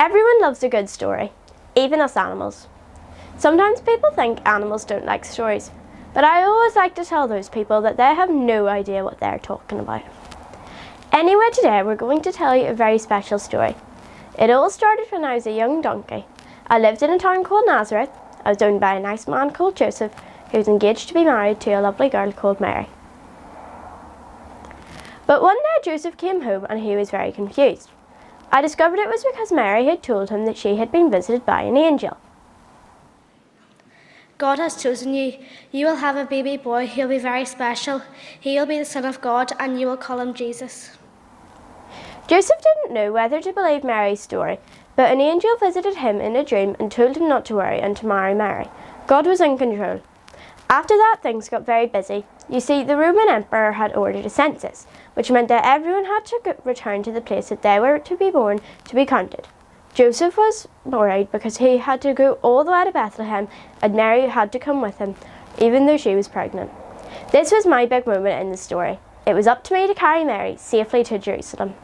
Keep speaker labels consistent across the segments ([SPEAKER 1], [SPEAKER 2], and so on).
[SPEAKER 1] Everyone loves a good story, even us animals. Sometimes people think animals don't like stories, but I always like to tell those people that they have no idea what they're talking about. Anyway, today we're going to tell you a very special story. It all started when I was a young donkey. I lived in a town called Nazareth. I was owned by a nice man called Joseph, who was engaged to be married to a lovely girl called Mary. But one day Joseph came home and he was very confused. I discovered it was because Mary had told him that she had been visited by an angel.
[SPEAKER 2] God has chosen you. You will have a baby boy. He'll be very special. He will be the Son of God, and you will call him Jesus.
[SPEAKER 1] Joseph didn't know whether to believe Mary's story, but an angel visited him in a dream and told him not to worry and to marry Mary. God was in control. After that, things got very busy. You see, the Roman Emperor had ordered a census, which meant that everyone had to return to the place that they were to be born to be counted. Joseph was worried because he had to go all the way to Bethlehem and Mary had to come with him, even though she was pregnant. This was my big moment in the story. It was up to me to carry Mary safely to Jerusalem.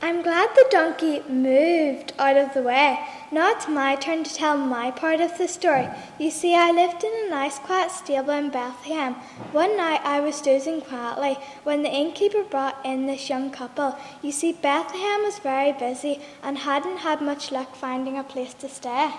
[SPEAKER 3] I'm glad the donkey moved out of the way. Now it's my turn to tell my part of the story. You see, I lived in a nice quiet stable in Bethlehem. One night I was dozing quietly when the innkeeper brought in this young couple. You see, Bethlehem was very busy and hadn't had much luck finding a place to stay.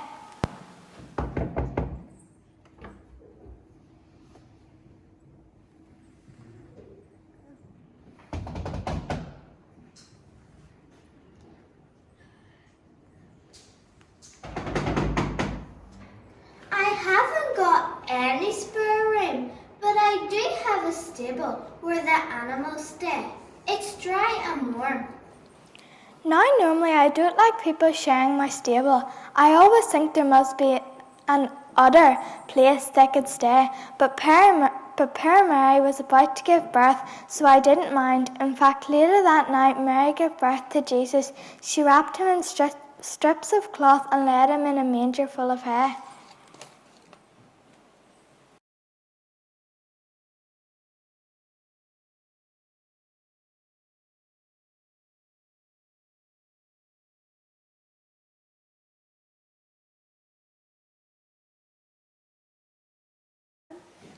[SPEAKER 4] Any spare room, but I do have a stable where the animals stay. It's dry and warm.
[SPEAKER 3] Now, normally I don't like people sharing my stable. I always think there must be an other place they could stay, but poor Mary was about to give birth, so I didn't mind. In fact, later that night, Mary gave birth to Jesus. She wrapped him in strips of cloth and laid him in a manger full of hay.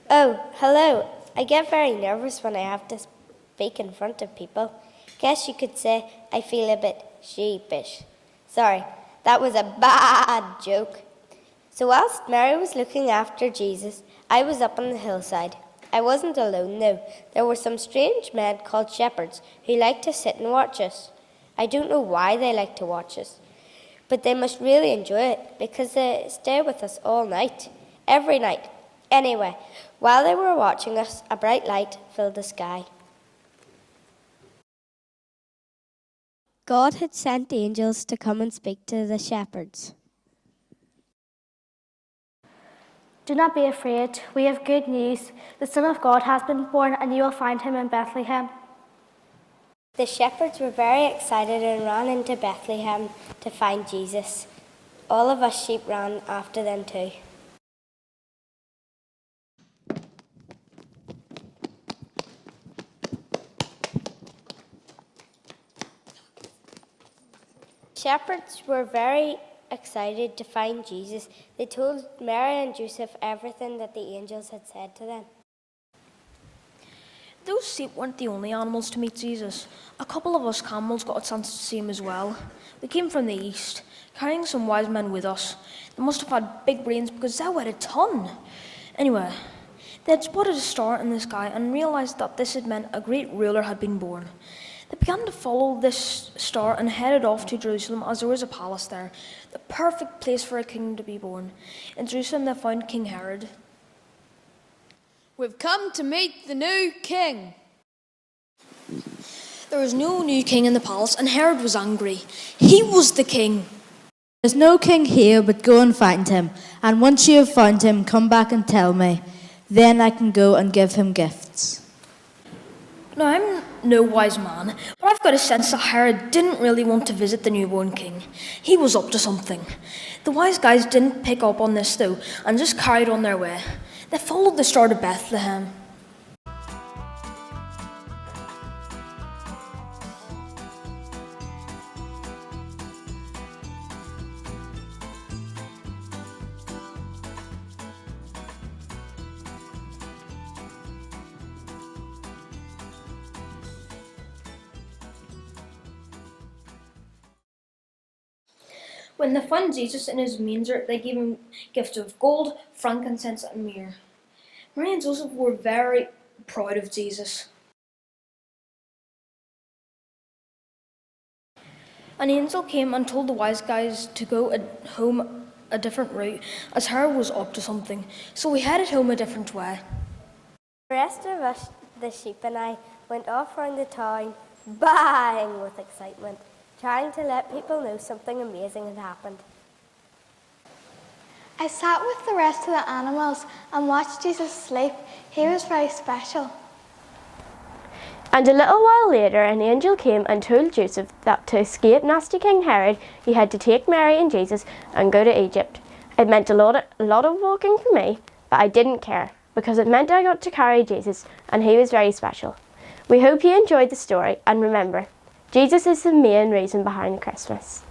[SPEAKER 5] Oh, hello. I get very nervous when I have to speak in front of people. Guess you could say I feel a bit sheepish. Sorry, that was a bad joke. So whilst Mary was looking after Jesus, I was up on the hillside. I wasn't alone though. There were some strange men called shepherds who liked to sit and watch us. I don't know why they like to watch us, but they must really enjoy it because they stay with us all night, every night. Anyway, while they were watching us, a bright light filled the sky. God had sent angels to come and speak to the shepherds.
[SPEAKER 2] Do not be afraid. We have good news. The Son of God has been born, and you will find him in Bethlehem.
[SPEAKER 5] The shepherds were very excited and ran into Bethlehem to find Jesus. All of us sheep ran after them too. Shepherds were very excited to find Jesus. They told Mary and Joseph everything that the angels had said to them.
[SPEAKER 6] Those sheep weren't the only animals to meet Jesus. A couple of us camels got a chance to see him as well. We came from the east, carrying some wise men with us. They must have had big brains because they weighed a ton. Anyway, they had spotted a star in the sky and realised that this had meant a great ruler had been born. They began to follow this star and headed off to Jerusalem as there was a palace there, the perfect place for a king to be born. In Jerusalem they found King Herod.
[SPEAKER 7] We've come to meet the new king.
[SPEAKER 6] There was no new king in the palace and Herod was angry. He was the king.
[SPEAKER 8] There's no king here, but go and find him. And once you have found him, come back and tell me. Then I can go and give him gifts.
[SPEAKER 6] Now, I'm no wise man, but I've got a sense that Herod didn't really want to visit the newborn king. He was up to something. The wise guys didn't pick up on this, though, and just carried on their way. They followed the star to Bethlehem. When they found Jesus in his manger, they gave him gifts of gold, frankincense, and myrrh. Mary and Joseph were very proud of Jesus. An angel came and told the wise guys to go home a different route, as Herod was up to something, so we headed home a different way.
[SPEAKER 5] The rest of us, the sheep and I, went off round the town, baaing with excitement, trying to let people know something amazing had happened.
[SPEAKER 3] I sat with the rest of the animals and watched Jesus sleep. He was very special.
[SPEAKER 1] And a little while later, an angel came and told Joseph that to escape nasty King Herod, he had to take Mary and Jesus and go to Egypt. It meant a lot of walking for me, but I didn't care, because it meant I got to carry Jesus, and he was very special. We hope you enjoyed the story, and remember, Jesus is the main reason behind Christmas.